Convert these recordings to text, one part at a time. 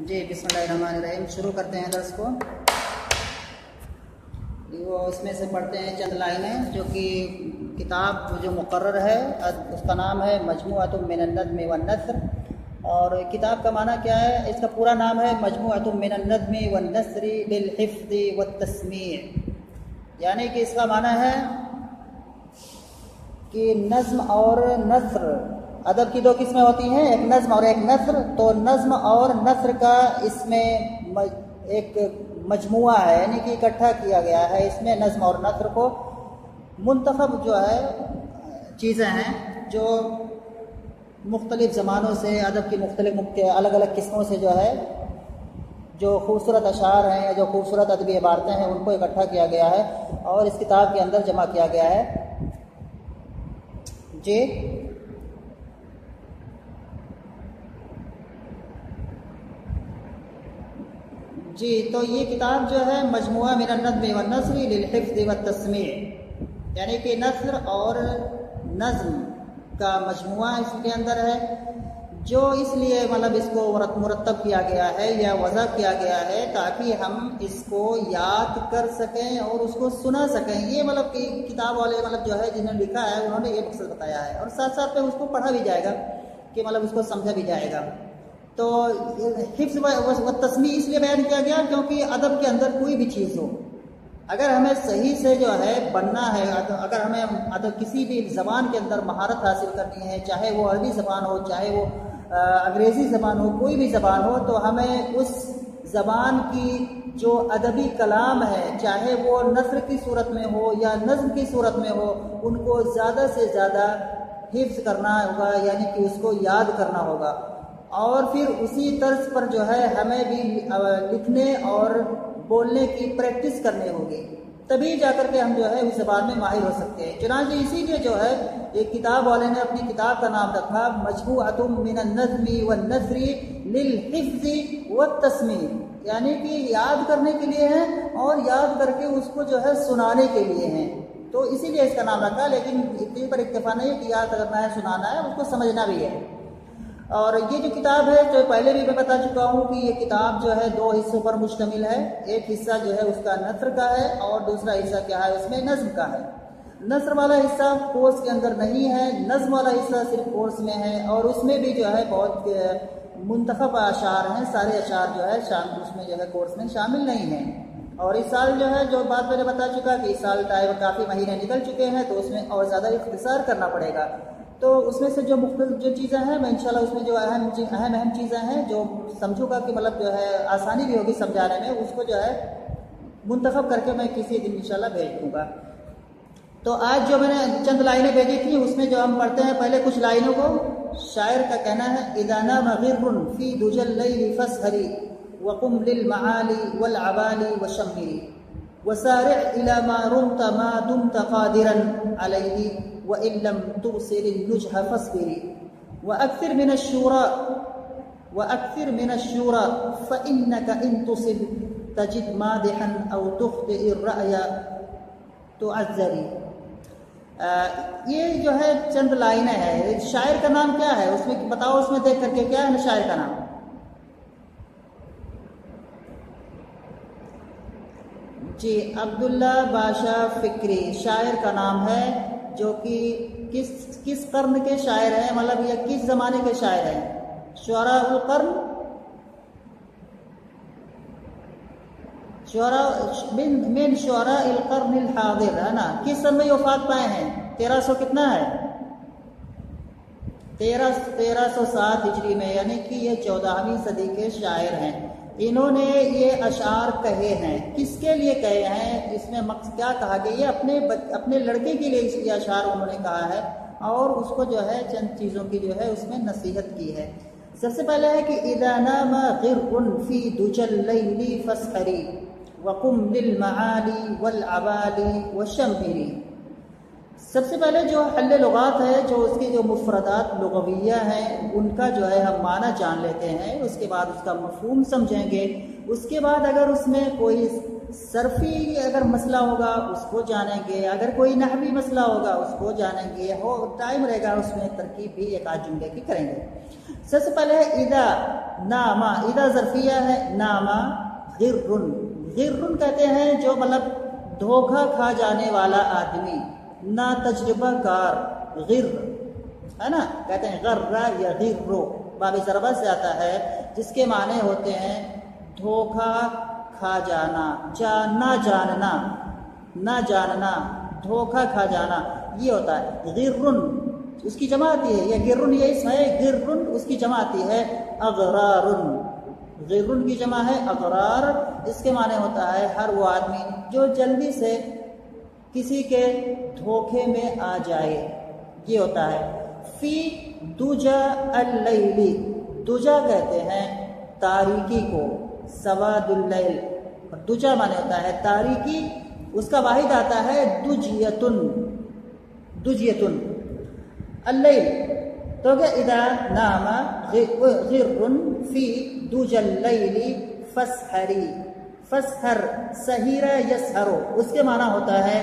جی بسم اللہ الرحمن الرحیم، شروع کرتے ہیں درس کو۔ وہ اس میں سے پڑھتے ہیں چند لائنیں، جو کہ کتاب جو مقرر ہے اس کا نام ہے مجموعۃ من النظم والنثر، اور کتاب کا معنی کیا ہے؟ اس کا پورا نام ہے مجموعۃ من النظم والنثر للحفظ والتسمیع، یعنی کہ اس کا معنی ہے کہ نظم اور نثر، ادب کی دو قسمیں ہوتی ہیں، ایک نظم اور ایک نثر۔ تو نظم اور نثر کا اس میں ایک مجموعہ ہے، یعنی کہ اکٹھا کیا گیا ہے۔ اس میں نظم اور نثر کو منتخب جو ہے چیزیں ہیں جو مختلف زمانوں سے ادب کی مختلف الگ الگ قسموں سے جو ہے جو خوبصورت اشعار ہیں یا جو خوبصورت ادبی عبارتیں ہیں ان کو اکٹھا کیا گیا ہے اور اس کتاب کے اندر جمع کیا گیا ہے۔ جی تو یہ کتاب جو ہے مجموعہ من النظم والنثر للحفظ والتسمیع، یعنی کہ نثر اور نظم کا مجموعہ اس کے اندر ہے، جو اس لیے اس کو مرتب کیا گیا ہے یا وضع کیا گیا ہے تاکہ ہم اس کو یاد کر سکیں اور اس کو سنا سکیں۔ یہ کہ کتاب والے جو ہے جنہوں نے لکھا ہے انہوں نے یہ مقصد بتایا ہے، اور ساتھ ساتھ میں اس کو پڑھا بھی جائے گا کہ اس کو سمجھا بھی جائے گا۔ تو حفظ و تسمیع اس لیے بیان کیا گیا کیونکہ ادب کے اندر کوئی بھی چیز ہو، اگر ہمیں صحیح سے جو ہے بننا ہے، اگر ہمیں ادب کسی بھی زبان کے اندر مہارت حاصل کرنی ہے، چاہے وہ عربی زبان ہو، چاہے وہ انگریزی زبان ہو، کوئی بھی زبان ہو، تو ہمیں اس زبان کی جو ادبی کلام ہے، چاہے وہ نثر کی صورت میں ہو یا نظم کی صورت میں ہو، ان کو زیادہ سے زیادہ حفظ کرنا ہوگا، یعنی کہ اس کو یاد کرنا ہوگا، اور پھر اسی طرز پر جو ہے ہمیں بھی لکھنے اور بولنے کی پریکٹس کرنی ہوگی، تبھی جا کر کے ہم جو ہے اس زبان میں ماہر ہو سکتے ہیں۔ چنانچہ اسی لیے جو ہے ایک کتاب والے نے اپنی کتاب کا نام رکھا مجموعۃ من النظم والنثر للحفظ والتسمیع، یعنی کہ یاد کرنے کے لیے ہے اور یاد کر کے اس کو جو ہے سنانے کے لیے ہیں، تو اسی لیے اس کا نام رکھا۔ لیکن اتنی پر اکتفا نہیں کہ یاد کرنا ہے، سنانا ہے، اس کو سمجھنا بھی ہے۔ اور یہ جو کتاب ہے جو پہلے بھی میں بتا چکا ہوں کہ یہ کتاب جو ہے دو حصوں پر مشتمل ہے، ایک حصہ جو ہے اس کا نثر کا ہے اور دوسرا حصہ کیا ہے، اس میں نظم کا ہے۔ نثر والا حصہ کورس کے اندر نہیں ہے، نظم والا حصہ صرف کورس میں ہے، اور اس میں بھی جو ہے بہت منتخب اشعار ہیں، سارے اشعار جو ہے اس میں جو ہے کورس میں شامل نہیں ہیں۔ اور اس سال جو ہے جو بات میں نے بتا چکا کہ اس سال کافی مہینے نکل چکے ہیں، تو اس میں اور زیادہ اختصار کرنا پڑے گا، تو اس میں سے جو مختلف جو چیزیں ہیں میں انشاءاللہ اس میں جو اہم چیزیں ہیں جو سمجھوں گا کہ جو ہے آسانی بھی ہوگی سمجھانے میں، اس کو جو ہے منتخب کر کے میں کسی دن انشاءاللہ بھیج دوں گا۔ تو آج جو میں نے چند لائنیں بھیجی تھیں اس میں جو ہم پڑھتے ہیں پہلے کچھ لائنوں کو۔ شاعر کا کہنا ہے اذا نام غر فی دجى الليل فاسهري وقم للمعالي والعبالي وشمري وسارع الى ما رمت ما دمت قادرا عليه وإن لم تبصر النجح فاصبري وأكثر من الشورى فإنك إن تصب تجد مادحا أو تخطئ الرأي تعذري۔ یہ جو ہے چند لائنیں ہیں۔ شاعر کا نام کیا ہے اس میں بتاؤ، اس میں دیکھ کر کے کیا ہے شاعر کا نام؟ جی عبداللہ باشا فکری شاعر کا نام ہے، جو کہ کس قرن کے شاعر ہیں، یہ کس زمانے کے شاعر ہیں؟ شعراء القرن، من شعراء القرن الحاضر، ہے نا؟ کس سن میں وفات پائے ہیں؟ 1300 کتنا ہے؟ 1307 ہجری میں، یعنی کہ یہ 14ویں صدی کے شاعر ہیں۔ انہوں نے یہ اشعار کہے ہیں، کس کے لیے کہے ہیں؟ اس میں مقصد کیا کہا کہ یہ اپنے لڑکے کے لیے یہ اشعار انہوں نے کہا ہے، اور اس کو جو ہے چند چیزوں کی جو ہے اس میں نصیحت کی ہے۔ سب سے پہلے ہے کہ اذا نام غر فی دجى الليل فاسهري وقم للمعالي والعبالي وشمري۔ سب سے پہلے جو حل لغات ہے، جو اس کی جو مفردات لغویہ ہیں ان کا جو ہے ہم معنی جان لیتے ہیں، اس کے بعد اس کا مفہوم سمجھیں گے، اس کے بعد اگر اس میں کوئی صرفی اگر مسئلہ ہوگا اس کو جانیں گے، اگر کوئی نحوی مسئلہ ہوگا اس کو جانیں گے، ٹائم رہے گا اس میں ترکیب بھی ایک آدھ جملے کی کریں گے۔ سب سے پہلے ہے اذا ناما، اذا ظرفیہ ہے، ناما غرن، غرن کہتے ہیں جو مطلب دھوکہ کھا جانے والا آدمی، نا تجربہ کار، غر ہے نا، کہتے ہیں غرہ یا غرو، باب ضربہ سے آتا ہے، جس کے معنی ہوتے ہیں دھوکہ کھا جانا، نہ جاننا، نہ جاننا، دھوکہ کھا جانا، یہ ہوتا ہے غرن۔ اس کی جمع آتی ہے، یہ گرن یہ اسم ہے، گرن اس کی جمع آتی ہے اغرارن، غرن کی جمع ہے اغرار، اس کے معنی ہوتا ہے ہر وہ آدمی جو جلدی سے کسی کے دھوکے میں آ جائے، یہ ہوتا ہے۔ فی دجا اللیل، دجا کہتے ہیں تاریکی کو، سواد اللیل، دجا معنی ہوتا ہے تاریکی، اس کا واحد آتا ہے دجیتن، دجیتن اللیل، تو کہ اذا نام غر فی دجا اللیل فسحری، فسحر سحیر یسحر، اس کے معنی ہوتا ہے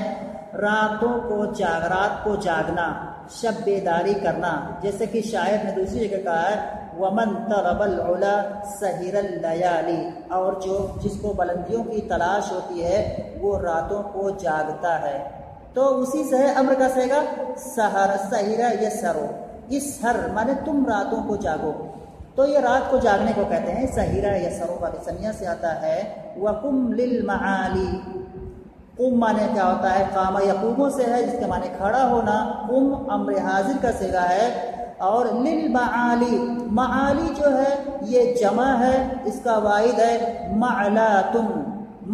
رات کو جاگنا، شب بیداری کرنا، جیسے کہ شاعر نے دوسری جگہ کہا ہے وَمَن طَلَبَ الْعُلَا سَحِرَ اللَّيَالِ، اور جس کو بلندیوں کی تلاش ہوتی ہے وہ راتوں کو جاگتا ہے، تو اسی سے ہے امر کا صیغہ سحر، سحر یسحر، اسحر مانے تم راتوں کو جاگو، تو یہ رات کو جاگنے کو کہتے ہیں سحر یسحر، بابِ سے آتا ہے۔ وَقُمْ لِلْمَعَالِي، قم مانے کیا ہوتا ہے، قام یقوموں سے ہے جس کے معنی کھڑا ہونا، قم امر حاضر کا صیغہ ہے، اور للمعالی، معالی جو ہے یہ جمع ہے، اس کا واحد ہے معلاتن،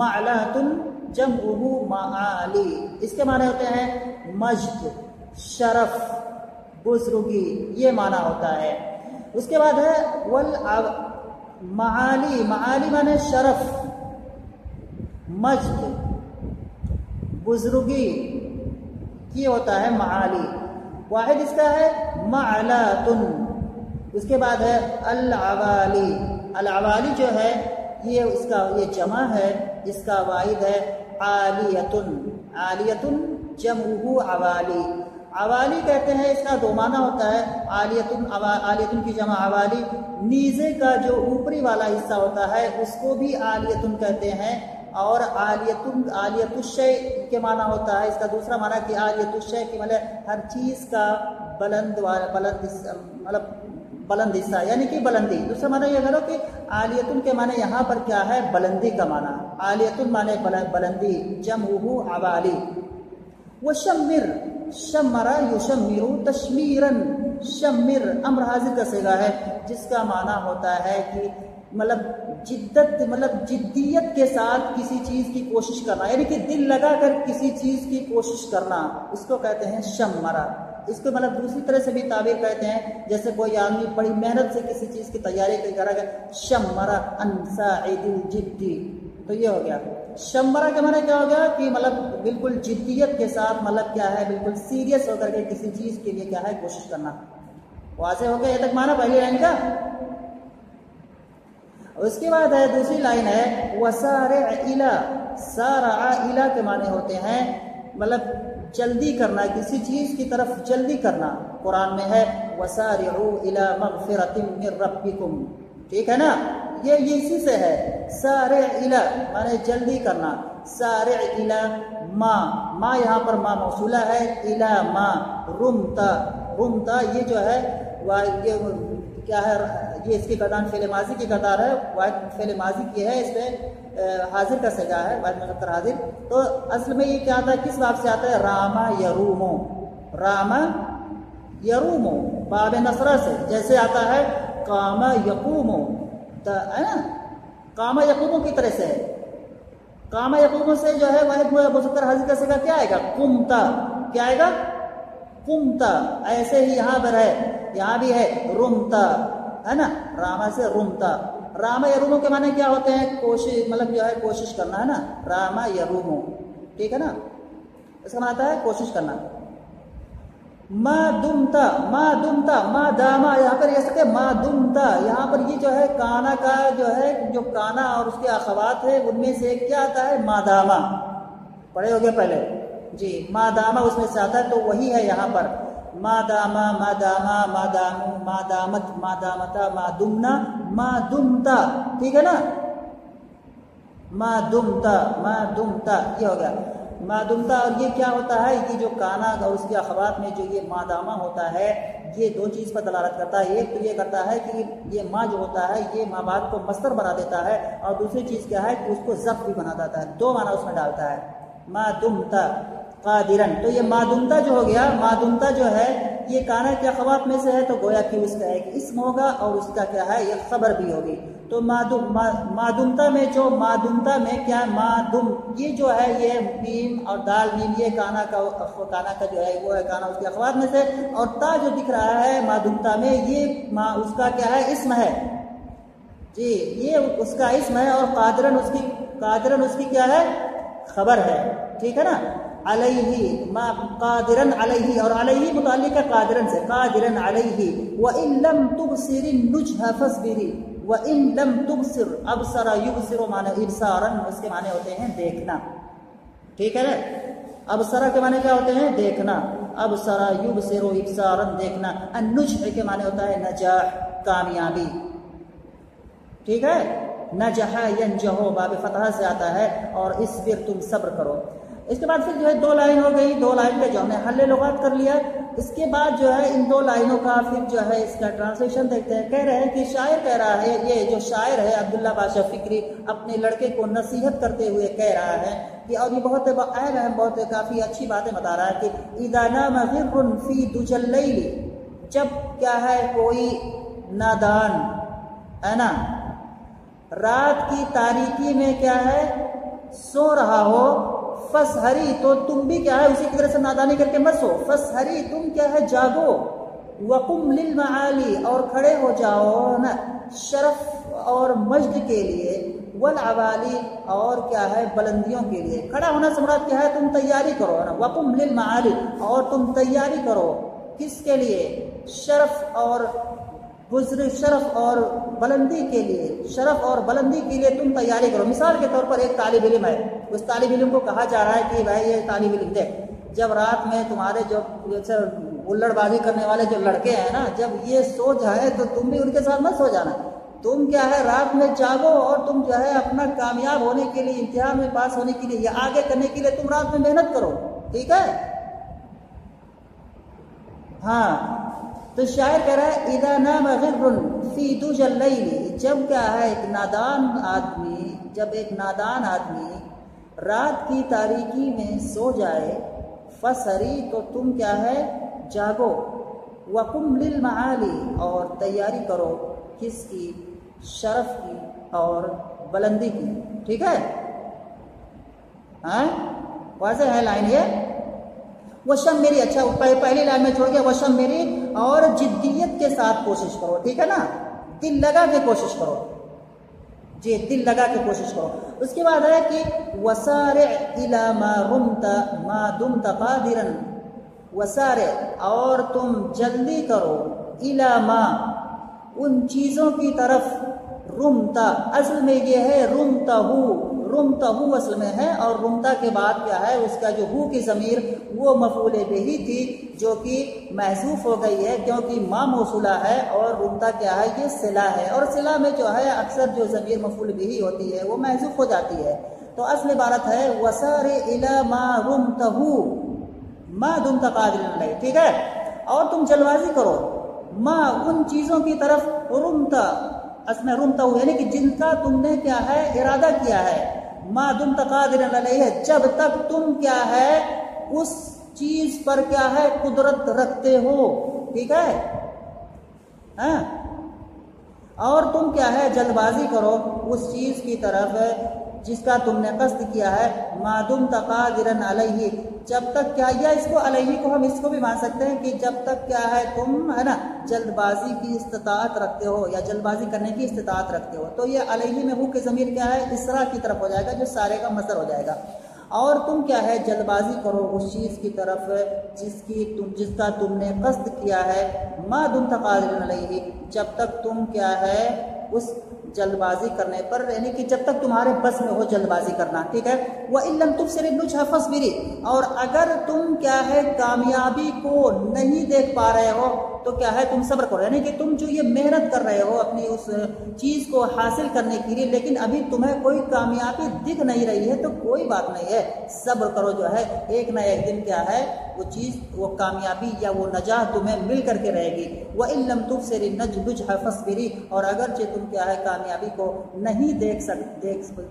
معلاتن جمعہ معالی، اس کے معنی ہوتے ہیں مجد، شرف، بزرگی، یہ معنی ہوتا ہے۔ اس کے بعد ہے معالی، معالی معنی شرف، مجد، بزرگی، یہ ہوتا ہے معالی، واحد اس کا ہے معلاتن۔ اس کے بعد ہے العوالی، العوالی جو ہے یہ جمع ہے، اس کا واحد ہے عالیتن، عالیتن جمعہ عوالی، عوالی کہتے ہیں، اس کا دو معنی ہوتا ہے عالیتن، عالیتن کی جمع عوالی، نیزے کا جو اوپری والا حصہ ہوتا ہے اس کو بھی عالیتن کہتے ہیں، اور عالیت الشیء کے معنی ہوتا ہے، اس کا دوسرا معنی کہ عالیت الشیء کی مطلب ہر چیز کا بلند حصہ، یعنی کہ بلندی۔ دوسرا معنی یہ کرو کہ عالیتن کے معنی یہاں پر کیا ہے، بلندی کا معنی، عالیتن معنی بلندی، جمعہ عوالی۔ وشمر، شمر یشمر تشمیرا، شمر امر حاضر کا صیغہ ہے جس کا معنی ہوتا ہے کہ مطلب جدت، مطلب جدیت کے ساتھ کسی چیز کی کوشش کرنا، یعنی کہ دل لگا کر کسی چیز کی کوشش کرنا، اس کو کہتے ہیں شمرا۔ اس کو مطلب دوسری طرح سے بھی تعبیر کہتے ہیں، جیسے کوئی آدمی بڑی محنت سے کسی چیز کی تیاری کرا گیا، شمرا ان ساعد الجدی، تو یہ ہو گیا۔ شمرا کے معنی کیا ہو گیا کہ مطلب بالکل جدیت کے ساتھ، مطلب کیا ہے بالکل سیریس ہو کر کے کسی چیز کے لیے کیا ہے کوشش کرنا۔ واضح ہو گیا یہ تک معنی پہلی لائن کا۔ اس کے بعد ہے دوسری لائن ہے وسارع الی، سارع الی کے معنی ہوتے ہیں مطلب جلدی کرنا، کسی چیز کی طرف جلدی کرنا۔ قرآن میں ہے وسارعوا الی مغفرۃ من ربکم، ٹھیک ہے نا، یہ اسی سے ہے، سارع الی معنی جلدی کرنا، سارع الی ما یہاں پر ما موصولہ ہے، الی ما رمتا، رمتا یہ جو ہے یہ کیا ہے، یہ اس کی گردان فعل ماضی کی گردان ہے، واحد فعل ماضی کی ہے، اس پہ حاضر کا صیغہ ہے، واحد مذکر حاضر۔ تو اصل میں یہ کیا آتا ہے، کس باب سے آتا ہے، راما یرومو، راما یرومو باب نصرہ سے، جیسے آتا ہے قام یقومو، ہے نا، قام یقومو کی طرح سے ہے، قام یقومو سے جو ہے واحد مذکر حاضر کا صیغہ کیا آئے گا، قمتا، کیا آئے گا، قمتا۔ ایسے ہی یہاں پر ہے، یہاں بھی ہے رمتا، ہے نا، راما سے رمتا۔ راما یرومو کے معنی کیا ہوتے ہیں، کوشش، مطلب جو ہے کوشش کرنا، ہے نا، راما یرومو، ٹھیک ہے نا، اس کا معنی آتا ہے کوشش کرنا۔ ما دمتا ما داما، یہاں پر یہ سکتے ما دمتا، یہاں پر یہ جو ہے کانا کا جو ہے جو کانا اور اس کے اخوات ہے ان میں سے کیا آتا ہے ما داما، پڑھے ہو گئے پہلے جی، ما داما اس میں سے آتا ہے تو وہی ہے یہاں پر ما داما ما داما ما دامو ما دامت ما دامتا ما دمنا ما دمتا، ٹھیک ہے نا، ما دمتا یہ ہو گیا ما دمتا۔ اور یہ کیا ہوتا ہے، یہ جو کانا اور اس کے اخوات میں جو یہ ما داما ہوتا ہے یہ دو چیز پر دلالت کرتا ہے، ایک تو یہ کرتا ہے کہ یہ ما جو ہوتا ہے یہ ما بعد کو مصدر بنا دیتا ہے، اور دوسری چیز کیا ہے کہ اس کو ظرف بھی بنا دیتا ہے، دو معنی اس میں ڈالتا ہے ما دمتا قادرن۔ تو یہ ما دمتا جو ہو گیا، ما دمتا جو ہے یہ کانا کے اخوات میں سے ہے تو گویا کہ اس کا ایک اسم ہوگا اور اس کا کیا ہے یہ خبر بھی ہوگی۔ تو مادمتا میں جو مادمتا میں کیا مادم، یہ جو ہے یہ میم اور دال میم یہ کانا کا جو ہے وہ ہے کانا اس کے اخوات میں سے، اور تا جو دکھ رہا ہے مادمتا میں یہ اس کا کیا ہے اسم ہے جی، یہ اس کا اسم ہے، اور قادرن اس کی کیا ہے خبر ہے، ٹھیک ہے نا۔ علیہ ما قادرن علیہ، اور علیہ متعلق ہے قادرن سے، قادرن علیہ۔ وَإِن لَمْ تُبْصِرِ النُّجْحَ فَاصْبِرِ، وَإِن لَمْ تُبْصِرْ ابصر یبصر معنی ابصارا، اس کے معنی ہوتے ہیں دیکھنا، ٹھیک ہے نا۔ ابصرا کے معنی کیا ہوتے ہیں دیکھنا، ابصر یبصر ابصارا دیکھنا۔ النجح کے معنی ہوتا ہے نجاح کامیابی، ٹھیک ہے، نجح ینجح باب فتحہ سے آتا ہے، اور اصبر تم صبر کرو۔ اس کے بعد پھر جو ہے دو لائن ہو گئی، دو لائن پہ جو ہم نے حل لغات کر لیا۔ اس کے بعد جو ہے ان دو لائنوں کا پھر جو ہے اس کا ٹرانسلیشن دیکھتے ہیں۔ کہہ رہے ہیں کہ شاعر کہہ رہا ہے، یہ جو شاعر ہے عبداللہ بادشاہ فکری اپنے لڑکے کو نصیحت کرتے ہوئے کہہ رہا ہے کہ، اور یہ بہت اہم ہے، بہت کافی اچھی باتیں بتا رہا ہے کہ اذا نام غر فی دجى اللیل، جب کیا ہے کوئی نادان ہے نا رات کی تاریکی میں کیا ہے سو رہا ہو، فسحری تو تم بھی کیا ہے اسی کی طرح سے نادانی کر کے مت سو، فسحری تم کیا ہے جاگو، وقم للمعالی اور کھڑے ہو جاؤ نا شرف اور مجد کے لیے، والعوالی اور کیا ہے بلندیوں کے لیے۔ کھڑا ہونا سے مراد کیا ہے تم تیاری کرو نا، وقم للمعالی اور تم تیاری کرو کس کے لیے، شرف اور شرف اور بلندی کے لیے، شرف اور بلندی کے لیے تم تیاری کرو۔ مثال کے طور پر ایک طالب علم ہے، اس طالب علم کو کہا جا رہا ہے کہ بھائی یہ طالب علم دیکھ، جب رات میں تمہارے جو الڑ بازی کرنے والے جو لڑکے ہیں نا جب یہ سو جائے تو تم بھی ان کے ساتھ مت سو جانا، تم کیا ہے رات میں جاگو، اور تم جو ہے اپنا کامیاب ہونے کے لیے، امتحان میں پاس ہونے کے لیے یا آگے کرنے کے لیے تم رات میں محنت کرو، ٹھیک ہے۔ ہاں تو شاعر کہہ رہا ہے اذا نام غر فی دجى اللیل، جب کیا ہے ایک نادان آدمی رات کی تاریکی میں سو جائے، فسری تو تم کیا ہے جاگو، وقم للمعالی اور تیاری کرو کس کی، شرف کی اور بلندی کی، ٹھیک ہے۔ ہاں واضح ہے لائن یہ۔ وشم میری، اچھا پہلی لائن میں چھوڑ گیا، وشم میری اور جدیت کے ساتھ کوشش کرو، ٹھیک ہے نا، دل لگا کے کوشش کرو جی، دل لگا کے کوشش کرو۔ اس کے بعد ہے کہ وسارع الی ما رمت ما دمت قادرا، وسارع اور تم جلدی کرو، الی ما ان چیزوں کی طرف، رمتا اصل میں یہ ہے رمتہ اصل میں ہے، اور رمتا کے بعد کیا ہے اس کا جو ہو کی ضمیر وہ مفعول بہ تھی جو کہ محذوف ہو گئی ہے کیونکہ ما موصولہ ہے، اور رمتا کیا ہے یہ صلہ ہے، اور صلہ میں جو ہے اکثر جو ضمیر مفعول بہ ہوتی ہے وہ محذوف ہو جاتی ہے، تو اصل عبارت ہے وسارع الی ما رمتہ ما دمت قادرا علیہ، ٹھیک ہے، اور تم جلبازی کرو ما ان چیزوں کی طرف، رمتا اصل میں رمتا ہو یعنی کہ جن کا تم نے کیا ہے ارادہ کیا ہے، ما دمت قادرا علیہ جب تک تم کیا ہے اس چیز پر کیا ہے قدرت رکھتے ہو، ٹھیک ہے ہاں، اور تم کیا ہے جلد بازی کرو اس چیز کی طرف جس کا تم نے قصد کیا ہے، ما دمت قادرا علیہ جب تک کیا، یا اس کو علیہ کو ہم اس کو بھی مان سکتے ہیں کہ جب تک کیا ہے تم ہے نا جلد بازی کی استطاعت رکھتے ہو یا جلد بازی کرنے کی استطاعت رکھتے ہو، تو یہ علیہ میں ہو کے ضمیر کیا ہے اسرا کی طرف ہو جائے گا جو سارے کا مصدر ہو جائے گا۔ اور تم کیا ہے جلد بازی کرو اس چیز کی طرف جس کا تم نے قصد کیا ہے، ما دمت قادرا علیہ، جب تک تم کیا ہے اس جلد بازی کرنے پر، یعنی کہ جب تک تمہارے بس میں ہو جلد بازی کرنا، ٹھیک ہے۔ وَإِن لَّمْ تُبْصِرِ النُّجْحَ فَاصْبِرِي، اور اگر تم کیا ہے کامیابی کو نہیں دیکھ پا رہے ہو تو کیا ہے تم صبر کرو، یعنی کہ تم جو یہ محنت کر رہے ہو اپنی اس چیز کو حاصل کرنے کے لیے، لیکن ابھی تمہیں کوئی کامیابی دکھ نہیں رہی ہے تو کوئی بات نہیں ہے، صبر کرو، جو ہے ایک نہ ایک دن کیا ہے وہ چیز، وہ کامیابی یا وہ نجات تمہیں مل کر کے رہے گی۔ وَإِن لَّمْ تُبْصِرِ النُّجْحَ فَاصْبِرِي، اور اگرچہ تم کیا ہے کامیابی کو نہیں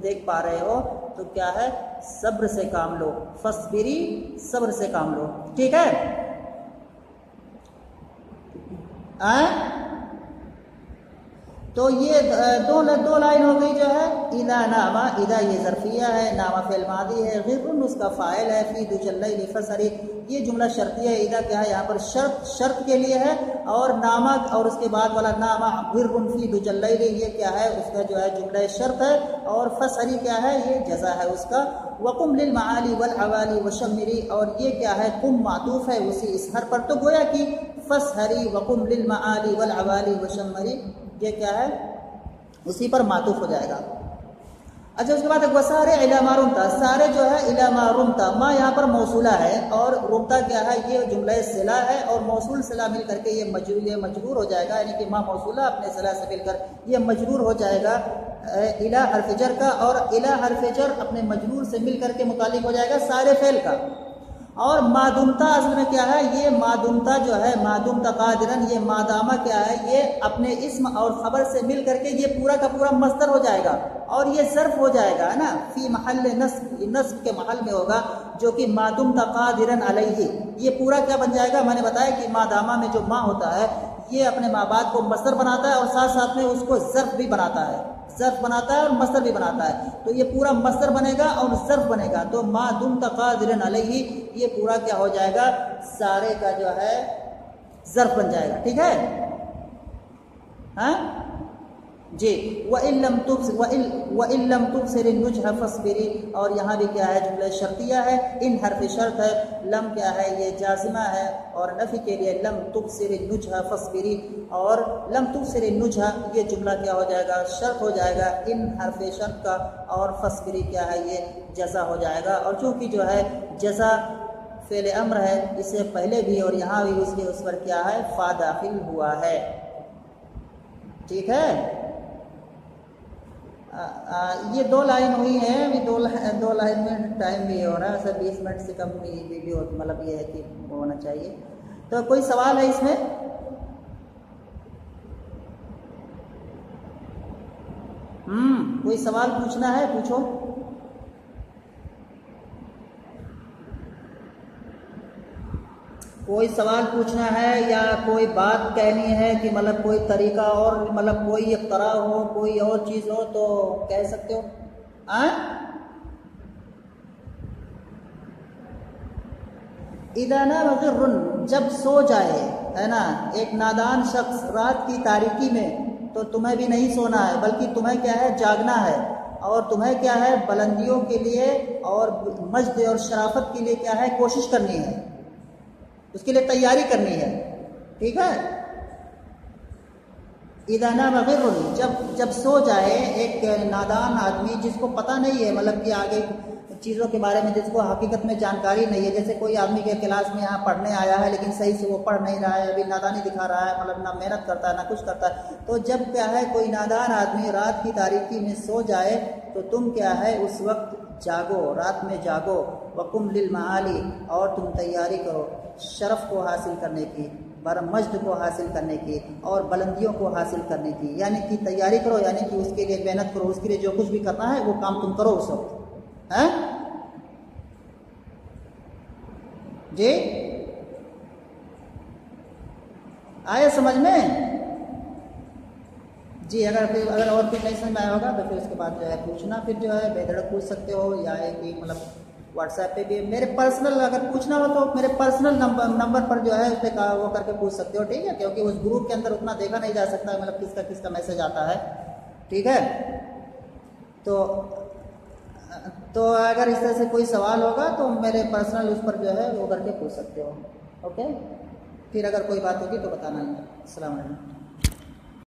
دیکھ پا رہے ہو تو کیا ہے صبر سے کام لو، فَاصْبِرِي، صبر سے کام لو، ٹھیک ہے۔ تو یہ دو لائن ہو گئی جو ہے۔ اذا ناما، اذا یہ ظرفیہ ہے، ناما فعل ماضی ہے، غر اس کا فاعل ہے، فی دج اللیل فسری یہ جملہ شرطیہ ہے، اذا کیا ہے یہاں پر شرط کے لیے ہے، اور ناما اور اس کے بعد والا ناما غر فی دج اللیل یہ کیا ہے اس کا جو ہے جملہ شرط ہے، اور فسری کیا ہے یہ جزا ہے اس کا۔ وقم للمعالی والعوالی وشمری، اور یہ کیا ہے قم معطوف ہے اسی اس حرف پر، تو گویا کہ فسحری وقم للمعالی والعوالی وشمری یہ کیا ہے اسی پر معطوف ہو جائے گا۔ اچھا اس کے بعد وسارے الی ما رمتا، سارے جو ہے الی ما رمتا، ما یہاں پر موصولہ ہے اور رمتا کیا ہے یہ جملہ صلہ ہے، اور موصول صلہ مل کر کے یہ مجرور ہو جائے گا، یعنی کہ ما موصولہ اپنے صلہ سے مل کر یہ مجرور ہو جائے گا الی حرف جر کا، اور الی حرف جر اپنے مجرور سے مل کر کے متعلق ہو جائے گا سارے فعل کا۔ اور مادمتا اصل میں کیا ہے یہ مادمتا جو ہے مادمتا قادرن، یہ مادامہ کیا ہے یہ اپنے اسم اور خبر سے مل کر کے یہ پورا کا پورا مصدر ہو جائے گا، اور یہ ظرف ہو جائے گا نا، فی محل نصب کے محل میں ہوگا، جو کہ مادمتا قادرن علیہ، یہ پورا کیا بن جائے گا، میں نے بتایا کہ مادامہ میں جو ما ہوتا ہے یہ اپنے ماں باپ کو مصدر بناتا ہے اور ساتھ ساتھ میں اس کو ظرف بھی بناتا ہے، ظرف بناتا ہے اور مصدر بھی بناتا ہے، تو یہ پورا مصدر بنے گا اور ظرف بنے گا، تو ما دمت قادرا علیہ یہ پورا کیا ہو جائے گا سارے کا جو ہے ظرف بن جائے گا، ٹھیک ہے ہاں جی۔ وَإِن لَّمْ تُبْصِرِ النُّجْحَ فَاصْبِرِي، اور یہاں بھی کیا ہے جملہ شرطیہ ہے، ان حرف شرط ہے، لم کیا ہے یہ جازمہ ہے، اور نفی کے لیے لم تبصر النجھا فاصبری، اور لم تبصر النجھا یہ جملہ کیا ہو جائے گا شرط ہو جائے گا ان حرف شرط کا، اور فاصبری کیا ہے یہ جزا ہو جائے گا، اور چونکہ جو ہے جزا فعل امر ہے اس سے پہلے بھی اور یہاں بھی اس پر کیا ہے فا داخل ہوا ہے، ٹھیک ہے۔ یہ دو لائن ہوئی ہیں، ابھی دو لائن میں ٹائم بھی ہو رہا ہے، سر 20 منٹ سے کم ویڈیو مطلب یہ ہے کہ ہونا چاہیے، تو کوئی سوال ہے اس میں؟ کوئی سوال پوچھنا ہے پوچھو۔ کوئی سوال پوچھنا ہے یا کوئی بات کہنی ہے کہ مطلب کوئی طریقہ اور مطلب کوئی اختراع ہو کوئی اور چیز ہو تو کہہ سکتے ہو۔ اذا نام غر جب سو جائے ہے نا ایک نادان شخص رات کی تاریکی میں، تو تمہیں بھی نہیں سونا ہے بلکہ تمہیں کیا ہے جاگنا ہے، اور تمہیں کیا ہے بلندیوں کے لیے اور مجد اور شرافت کے لیے کیا ہے کوشش کرنی ہے، اس کے لیے تیاری کرنی ہے، ٹھیک ہے۔ اذا نام غر جب سو جائے ایک نادان آدمی جس کو پتہ نہیں ہے مطلب کہ آگے چیزوں کے بارے میں، جس کو حقیقت میں جانکاری نہیں ہے، جیسے کوئی آدمی کے کلاس میں یہاں پڑھنے آیا ہے لیکن صحیح سے وہ پڑھ نہیں رہا ہے، ابھی نادانی دکھا رہا ہے، مطلب نہ محنت کرتا ہے نہ کچھ کرتا ہے، تو جب کیا ہے کوئی نادان آدمی رات کی تاریکی میں سو جائے تو تم کیا ہے اس وقت جاگو، رات میں جاگو، وقم للمعالی اور تم تیاری کرو شرف کو حاصل کرنے کی، مجد کو حاصل کرنے کی اور بلندیوں کو حاصل کرنے کی، یعنی کہ تیاری کرو، یعنی کہ اس کے لیے محنت کرو، اس کے لیے جو کچھ بھی کرنا ہے وہ کام تم کرو اس وقت، ہیں جی آئے سمجھ میں جی۔ اگر اور کچھ نہیں سمجھ میں آیا ہوگا تو پھر اس کے بعد جو ہے پوچھنا، پھر جو ہے بے دھڑک پوچھ سکتے ہو، یا کہ مطلب واٹس ایپ پہ بھی میرے پرسنل اگر پوچھنا ہو تو میرے پرسنل نمبر پر جو ہے اس پہ وہ کر کے پوچھ سکتے ہو، ٹھیک ہے، کیونکہ اس گروپ کے اندر اتنا دیکھا نہیں جا سکتا مطلب کس کا میسج آتا ہے، ٹھیک ہے۔ تو تو اگر اس طرح سے کوئی سوال ہوگا تو میرے پرسنل اس پر جو ہے وہ کر کے پوچھ سکتے ہو. اوکے, پھر اگر کوئی بات ہوگی تو بتانا. السلام علیکم.